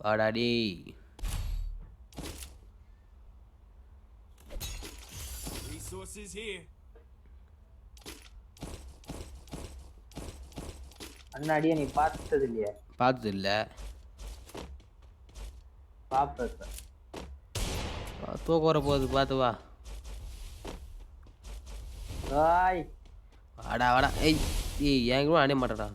வாடா டேய். Resources here. அண்ணாடியே நீ பார்த்தது இல்லையா? பார்த்தது இல்லை. பாப்ப தூக்கம் வர போகுது பார்த்து வா. ஹாய் வாடா வாடா. ஏய் ஏய் என் கூட அடைய மாட்டேடா.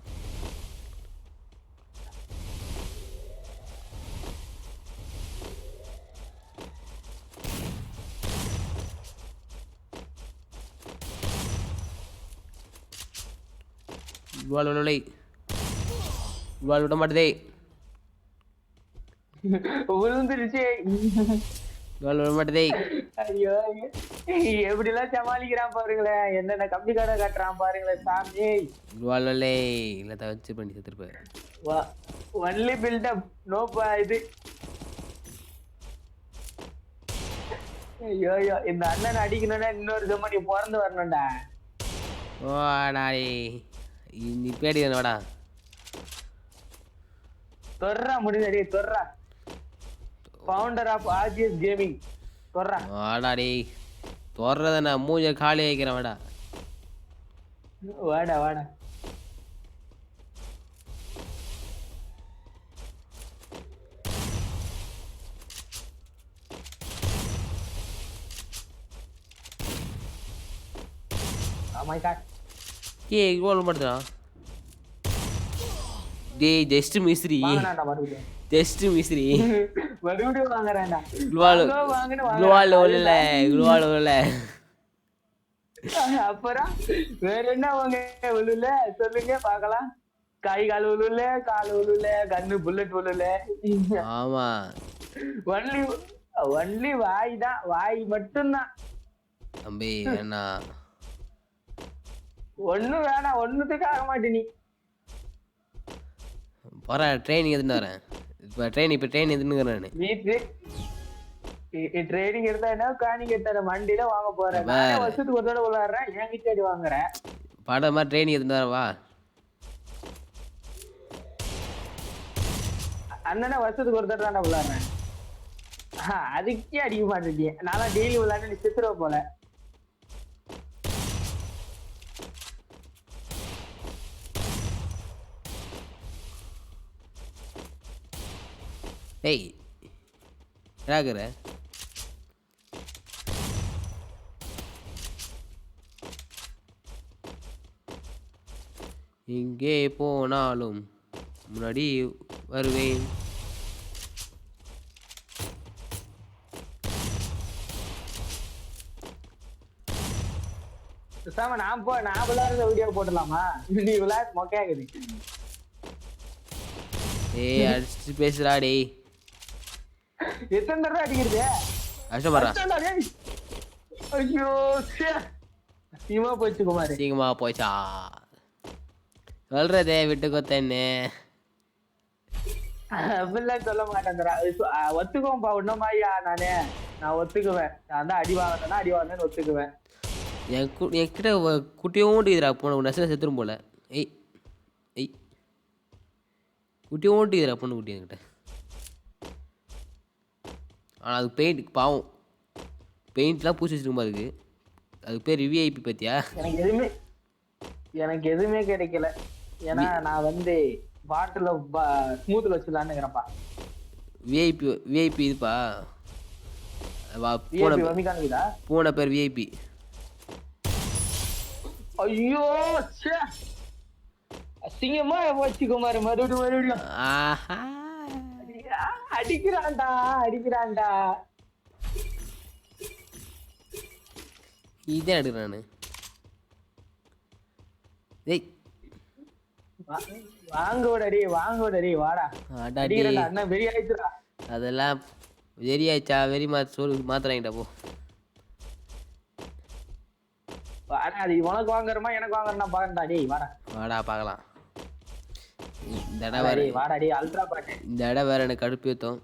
இவாள் விட மாட்டேதே. விழுந்துருச்சு. இவாள் விட மாட்டேதே. ஐயோ எப்படி எல்லாம் சமாளிக்கிறான் பாருங்களேன். என்னென்ன கம்பி கடை கட்டுறான் பாருங்களேன் சாமி. இவாள் இல்லை தவச்சு பண்ணி செத்துருப்பேன். ஒன்லி பில்டப் நோ இது. ஐயோ இந்த அண்ணன் அடிக்கணும்னா இன்னொரு ஜம்மனி பிறந்து வரணும்டா. வாடா நீ பேடி வாடா. தொர்றா முடிஞ்சடி தொர்றா. ஃபவுண்டர் ஆஃப் ஆர்ஜிஎஸ் கேமிங் தொர்றா. வாடா டேய் தொர்றத நான் மூஞ்ச காலி ஆகிக்கிறேன். வாடா வாடா வாடா. Oh my god. ஏய் கோல் மாட்டடா. டேய் ஜஸ்ட் மிஸ்ரி. வாங்கடா மறுபடியும். ஜஸ்ட் மிஸ்ரி. மறுபடியும் வாங்குறேன்டா. குளோவால் இல்ல. அப்புறம் வேற என்ன வாங்க உள்ள சொல்லுங்க பார்க்கலாம். கை கால் உள்ள கால் உள்ள கண்ணு புல்லட் உள்ள. ஆமா ஒன்லி வாய் தான். வாய் மட்டும்தான் தம்பி. என்ன ஒண்ணும் வேணாம். ஒண்ணுத்துக்கு ஆக மாட்டே நீ. போற ட்ரைனிங் எதுன்னு வரேன். இப்போ ட்ரெயின் எதுன்னு வீட்டு ட்ரைனிங் எடுத்தா என்ன காணிங்க எடுத்த வண்டியில வாங்க போறேன். வருஷத்துக்கு ஒரு தடவை விளையாடுறேன். என் கிட்ட வாங்குறேன். படம் மாதிரி ட்ரெயின் எதுன்னு வா. அண்ணனா வருஷத்துக்கு ஒரு தடவை தான் விளையாடுறேன். அதுக்கே அடிக்க மாட்டேன். நான்லாம் டெய்லி விளையாண்டு நீ சித்துருவ போல. ஏய் ராகர எங்கே போனாலும் முன்னாடி வருவேன். நான் விளையாடுற வீடியோ போட்டுலாமா? நீ விளையாட மொக்கையாகுது. ஏய் அடிச்சு பேசுறா டேய். எத்தனை தடவை அடிக்கிறது? கஷ்டப்படுறா. ஐயோ சீமா போச்சு குமார். சீக்கிரமா போச்சா சொல்றதே விட்டு கொத்தன்னு அப்படிலாம் சொல்ல மாட்டேங்கிறா. ஒத்துக்குவேன்ப்பா. உன்னமாயா நான் ஒத்துக்குவேன். நான் தான் அடி வாங்கினேன்னு ஒத்துக்குவேன். என்கிட்ட குட்டியோண்டு இதுரா போன நெசல செத்துரும் போல. ஏய் ஏய் குட்டியோண்டு இதுரா பொண்ணு குட்டி என்கிட்ட. ஆனால் அதுக்கு பெயிண்ட் பாவம் பெயிண்ட்லாம் பூசி வச்சிருக்குமா அதுக்கு. அதுக்கு பேர் விஐபி பத்தியா? எனக்கு எதுவுமே கிடைக்கல. ஏன்னா நான் பாட்டில் ஸ்மூத்தில் வச்சுலான்னுங்கிறப்பா. விஐபி இதுப்பா. பூனை பேர் விஐபி. ஐயோ அசிங்கமா போச்சு குமார். மறுபடியும் அடிக்கிறான்டா. இதே எடுக்கிறானு. ஏய் வாங்கோடடி வாடா. அண்ணன் வெறி ஆயிடுச்சுடா. அதெல்லாம் வெறி ஆயிடுச்சா? வெறி மாத்திராங்கடா போ. வாடா அது உனக்கு வாங்குறமா எனக்கு வாங்குறனா பாக்கண்டா. டேய் வாடா பார்க்கலாம். இந்த இடம் வேற எனக்கு கடுப்பு ஏத்தும்.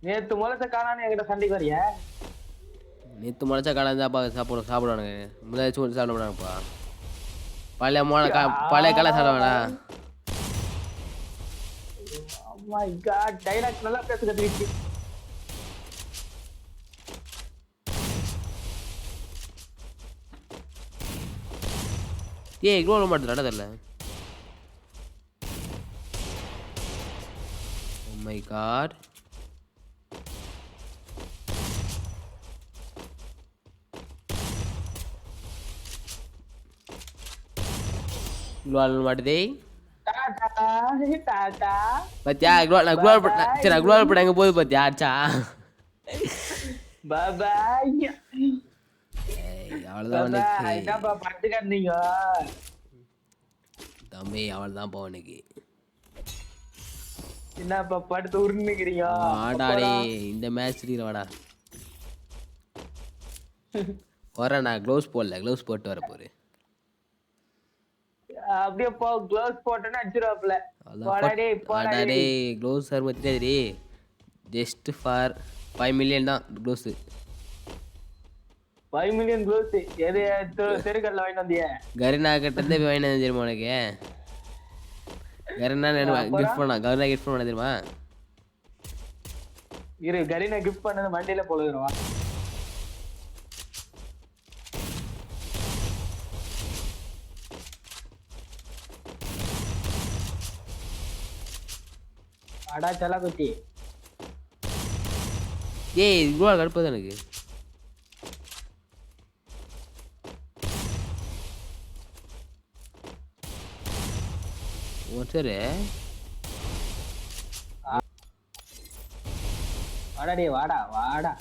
நேத்து முளைச்ச காணான்னு என்கிட்ட சண்டைக்கு வரிய. நேற்று முளைச்சா காலம் தான் சாப்பிடுவானுங்க. முதலாச்சும் சாப்பிட மாட்டாங்கப்பா. பழைய காலம் சாப்பிட வேணாம். மை காட் டைலாக் நல்லா பேச கத்துக்கிச்சு. ஏய் இக்னோர் பண்ண மாட்டேன் தெரியல. Oh my God. இக்னோர் மாட்டுதே. டாடா டாடா பாத்தியா இக்னோர் நான் இக்னோர் பண்ண சரி நான் இக்னோர் பண்ண எங்க போகுது பாத்தியா ஆச்சா. Bye bye. அவ்வளோதான் உனக்கு என்னப்பா படுத்துக்கிட்டீங்க தம்பி, அவ்வளோதான் போ உனக்கு. என்னப்பா படுத்து உருண்டுக்கிறீங்க? வாடாடே இந்த மேட்ச் வாடா வரேன். நான் க்ளவுஸ் போடல, க்ளவுஸ் போட்டு வர போறேன். அப்படியே போ, க்ளவுஸ் போட்டேன்னா அடிச்சிருவாப்ல. போடாடே போடாடே. Gloves sir pathiri just for 5 million தான் க்ளவுஸ். 5 மில்லியன் க்ளவுஸ் எது தெருக்கல்ல வாங்கிட்டு வந்தியே? கரினா கிட்ட இருந்து வாங்கிட்டு வந்து தெரியுமா உனக்கு? கரினா கிஃப்ட் பண்ணா, கரினா கிஃப்ட் பண்ண தெரியுமா? இரு, கரீனா கிஃப்ட் பண்ணது மண்டியில போடுறவா. அடா செல்ல குட்டி. ஏய் இவ்வளோ கடுப்பது எனக்கு. சரி வாடாடே வாடா வாடா.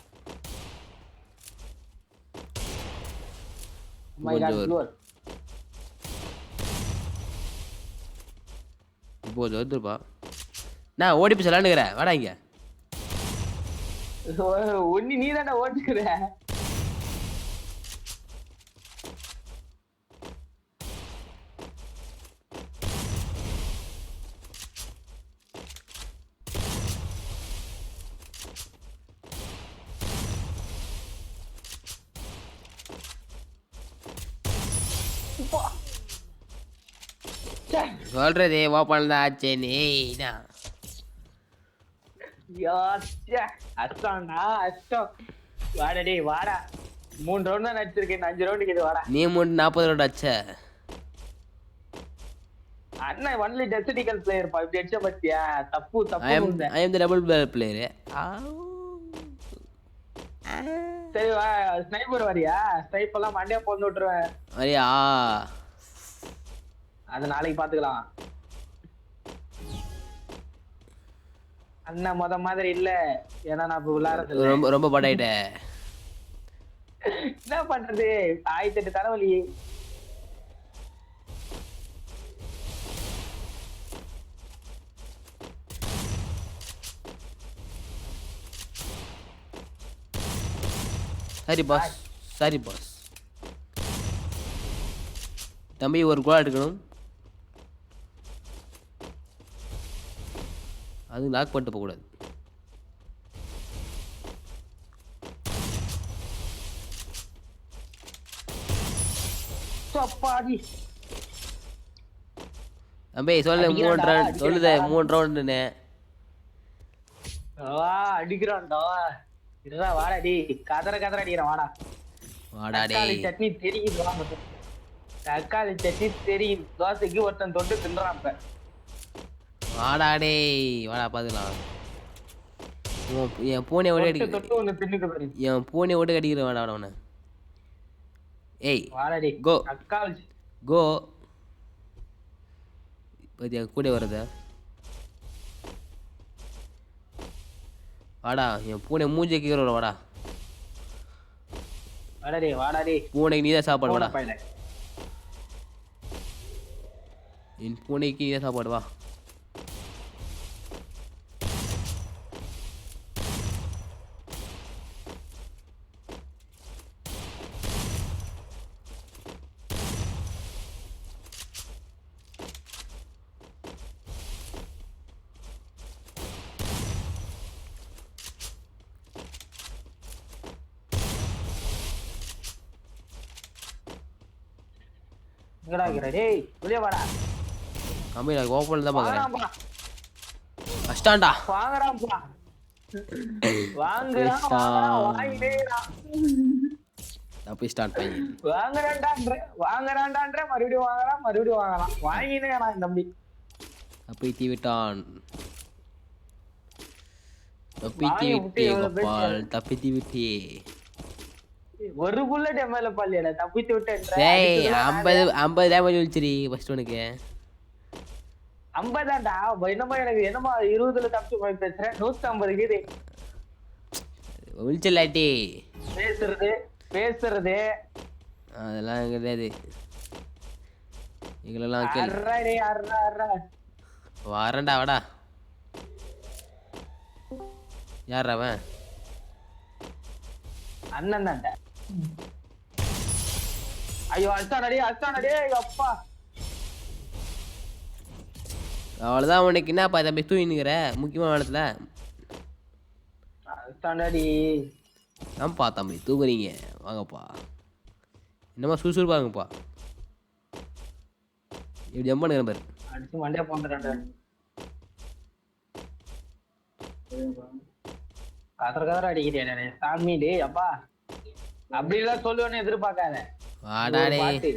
மை காட் க்ளோர். இப்போ வந்துருப்பா. நான் ஓடி போய் சொல்லாண்டுக்கிறேன். வாடா இங்க. ஒன்னி நீ தானே ஓட்டுக்கிற. சொல்றதே ஓப்பன் தான் ஆச்சே நீ. அஷ்டம்டா அஷ்டம். வாடா வாடா. 3 ரவுண்ட் தான் அடிச்சிருக்கேன், 5 ரவுண்டுக்கு இது வாடா. நீ 40 ரவுண்ட் அடிச்ச. அண்ணா ஒன்லி டெஸ்டிக்கல் பிளேயர் பா. இப்படி அடிச்ச பத்தியா? தப்பு தப்பு. I am the double player. சரி வா, ஸ்னைப்பர் வரியா? ஸ்னைப் எல்லாம் மண்டையா போட்டு விட்டுருவேன். வரியா? அது நாளைக்கு பாத்துக்கலாம். அண்ணா முத மாதிரி இல்ல, ஏன்னா நான் இப்ப விளையாடுறது ரொம்ப ரொம்ப படாயிட்டேன். என்ன பண்றது? 1008 தலைவலி. சரி பாஸ், சரி பாஸ். தம்பி ஒரு கோல் எடுக்கணும். அது லாக் பண்ணிட்டு போகக்கூடாது. தம்பி சொல்லு 3 ரவுண்ட் சொல்லுதே 3 ரவுண்டுன்னு. அடிக்கிறான்டா. இருடா வாடாடி. கதற கதற அடிக்கிறான் வாடா. வாடாடே. தக்காளி சட்னி தெரியுது. தக்காளி சட்னி தெரியும். தோசைக்கு ஒருத்தன் தொட்டு தின்றான். இப்ப வாடாடே வாடா பாத்துக்கலாம். என் பூனை ஓடி அடி. என் பூனை ஓடி அடிக்கிற வாடா அவனை. ஏய் வாடாடி கோ தக்காளி கோ. பத்தியா கூட வருத. வாடா என் பூனை மூஞ்சி கீழ வாடா. வாடாடி வாடாடி. பூனைக்கு நீதான் சாப்பாடு வாடா. என் பூனைக்கு நீதான் சாப்பாடு வா. எங்கடா இருக்கற? டேய் வெளிய வாடா. கம்பி நான் ஓபன்ல தான் பாக்குறேன். கஷ்டாண்டா. வாங்குறான்ப்பா. வாங்குறான் வாங்கினேறான். தப்பி ஸ்டார்ட் பண்ணி வாங்குறான்டான்ற மறுபடியும் வாங்குறான் வாங்கினேறான் தம்பி. தப்பித்து விட்டான். தப்பித்து விட்டே கோபால், தப்பித்து விட்டே. ஒரு புல்லட் எம்எல்ஏ பாலியடா தப்பித்து விட்டேன். டேய் 50 டேமேஜ் விழுச்சிரி ஃபர்ஸ்ட் உனக்கு. 50 என்னமா எனக்கு என்னமா 20ல தப்பிச்சு போய் பேசுறேன். 150 இருக்குது விழுச்சலாட்டி. பேசுறது அதெல்லாம் கிடையாது. எங்களெல்லாம் வரேன்டா வாடா. யார் அவன்? அண்ணன் தான்டா. ஐயோ அஸ்தானடி அப்பா. அவ்வளோதான் உனக்கு என்னப்பா தம்பி தூங்கினுக்கிற முக்கியமான இடத்துல. அஸ்தானடி ஆமாப்பா தம்பி தூங்குறீங்க வாங்கப்பா. என்னம்மா சுறுசுறுப்பாங்கப்பா. இப்படி ஜம்ப் பண்ணுங்க பாரு. அடிச்சு மண்டையா போந்துறேன். கதற அடிக்கிறேன் சாமி. டே அப்பா அப்படி எல்லாம் சொல்லுவேன்னு எதிர்பார்க்காத. வாடா டேய்.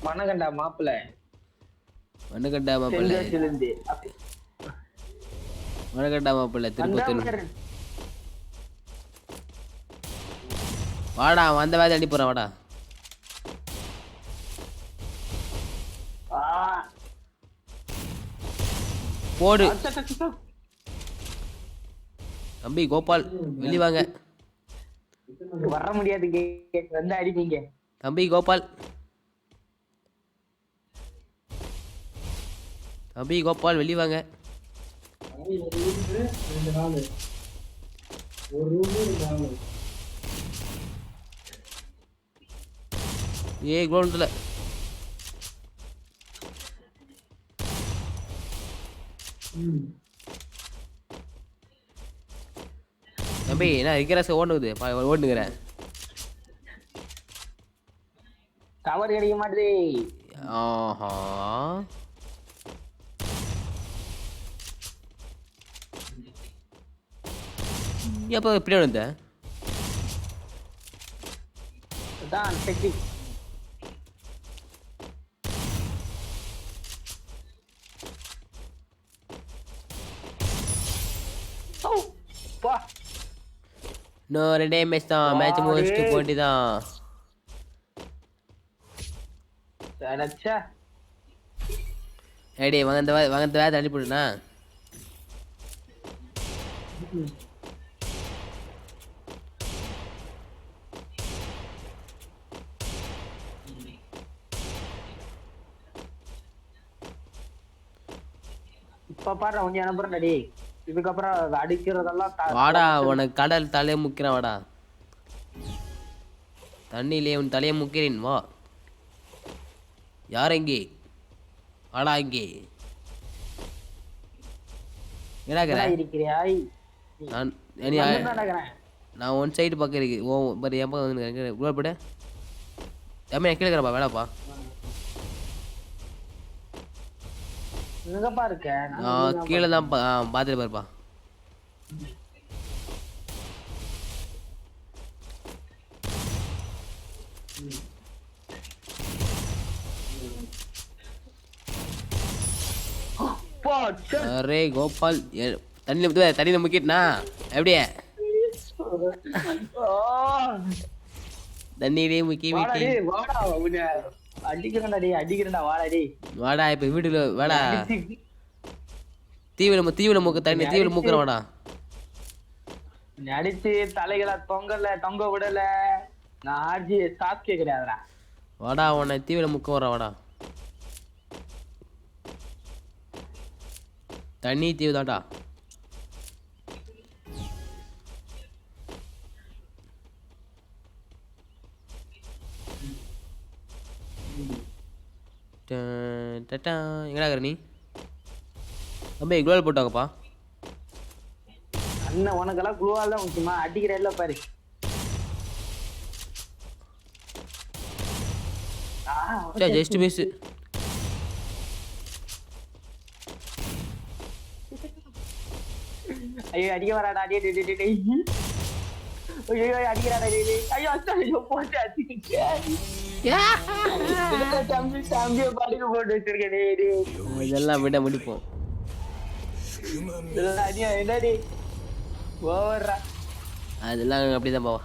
மனகண்டா மாப்பிள்ள திருப்பத்தூர். வாடா வந்த வேலை அடி போறான் வாடா. போடு தம்பி கோபால் வெளிய வாங்க. வர முடியாது வந்து அடிப்பீங்க தம்பி கோபால். தம்பி கோபால் வெளிய வாங்க. ஏய் கிரவுண்ட்ல தம்பி என்ன இருக்கிற ஓடுது ஓடுனுக்கிறேன். கவர் கிடைக்க மாட்டேது. ஆஹா எப்போ எப்படி வந்த? அதான் டெக்னிக். இன்னும் 2 மேட்ச் தான். மேட்ச் முடிச்சுட்டு போட்டிதான். ஏடி வாங்க வேலை தள்ளி போடுண்ணா. இப்ப பாரு கொஞ்சம் அனுப்புறேன்டி. இதுக்கப்புறம் அடிக்கிறதெல்லாம் வாடா உனக்கு கடல் தலையை முக்கிறேன் வாடா. தண்ணியிலே உன் தலையை முக்கிறேன் வா. யார் எங்கே? வாடா இங்கே. நான் ஒன் சைடு பக்கம் இருக்கு. ஓ பரி என் பக்கம் வந்து போட தம்பி கேட்குறப்பா வேணாப்பா. கீழே தான் பார்த்துட்டு பாருப்பா. அரே கோபால் தண்ணியில முக்கிட்டா எப்படியே தண்ணியிலே முக்கி வாடா. இப்ப வீட்டுல வாடா. தீவிர முக்க தண்ணி தீவிர முக்கிற வாடா. அடிச்சு தலைகளை தொங்க விடல. நான் ஆர்ஜி சாப்பிட்டே கிடையாதுடா. வாடா உன்னை தீவிர முக்க வர வாடா. தண்ணி தீவு தான்டா. எங்கடா நீ தம்பி குளோல் போட்டாங்கப்பா. அண்ணன் உனக்கெல்லாம் குளோவால் தான் முக்கியமா? அடிக்கிற இல்ல பாரு. சரி ஜஸ்ட் மிஸ். ஐயோ அடிக்க வராடா, அடியே ஐயோ அடிக்கிறாடா, ஐயோ ஐயோ போட்டு அடிச்சுக்கிட்டு தம்பி தம்பியை படுக்க போட்டு வச்சிருக்கேன். இதெல்லாம் விட முடிப்போம். அடியா என்னடி ஓவர்ரா. அதெல்லாம் அப்படிதான் போவா.